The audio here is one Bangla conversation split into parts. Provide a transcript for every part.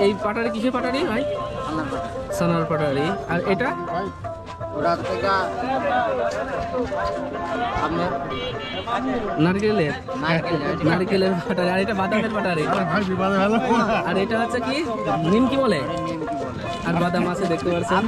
এই পাটারি কিসের পাটারি ভাই? সানার পাটারি। আর এটা নারকেলের নারকেলের পাটারি। আর এটা বাদামের পাটারি। আর এটা হচ্ছে কি নিম কি বলে? আর বাদাম আছে দেখতে পাচ্ছেন।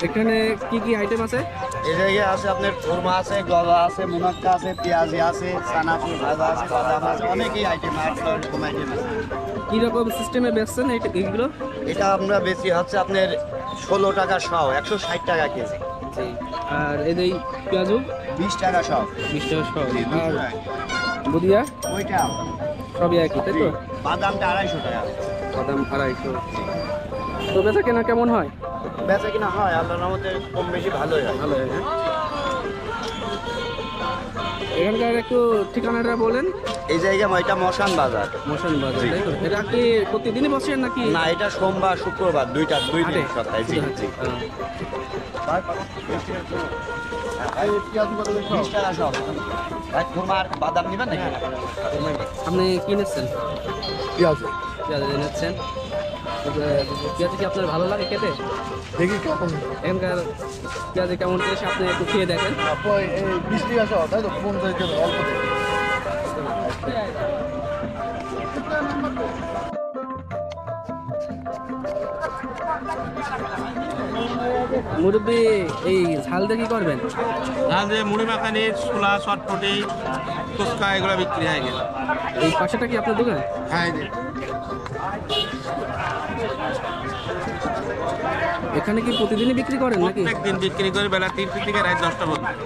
এখানে কি কি আইটেম আছে? এদিকে আছে আপনার কোরমা আছে, গলা আছে, মুনাক্কা আছে, পেঁয়াজি আছে, চানাচুর ভাজা আছে, বাদাম আছে, অনেকই আইটেম আছে, এরকম আইটেম আছে। কিরকম সিস্টেমে বেচছেন এইগুলো? এটা আমরা বেশি হচ্ছে আপনার 16 টাকা সহ, 160 টাকা কেজি। আর এই পেঁয়াজু 20 টাকা সহ। 20 টাকা সহ। আর বুদিয়া ওইটা সবই একই, তাই তো? বাদামটা 250 টাকা। বাদাম 250। তো বেচা কেনা কেমন হয়? বেচা কিনা হয় আল্লাহর রহমতে কম বেশি ভালোই হয়। ভালো হয়। এখানকার একটু ঠিকানাটা বলেন। এই জায়গা এটা মশান বাজার। মশান বাজার, তাই তো? এটা কি প্রতিদিনই বসেন নাকি? না, এটা সোমবার শুক্রবার দুই দিন সপ্তাহে। জি জি। 20 টাকা সব। ভাই কোরমা আর বাদাম নেবেন নাকি? আপনি কি নিচ্ছেন? পেঁয়াজ নিচ্ছেন। পেঁয়াজ কি আপনার ভালো লাগে খেতে? দেখি কেমন এখানকার পেঁয়াজ কেমন টেস্ট আপনি একটু খেয়ে দেখেন। 20 টাকা সহ, তাই তো? 15 টাকা অল্প। মুরব্বী এই ঝাল দিয়ে কি করবেন? ঝাল দিয়ে মুড়ি মাখানি, ছোলা, চটপটি, ফুচকা এগুলো বিক্রি হয় গেল। এই পাশেটা কি আপনার দোকান? হ্যাঁ। এখানে কি প্রতিদিনই বিক্রি করেন নাকি? প্রত্যেক দিন বিক্রি করে বেলা 3টা থেকে রাত 10টা পর্যন্ত।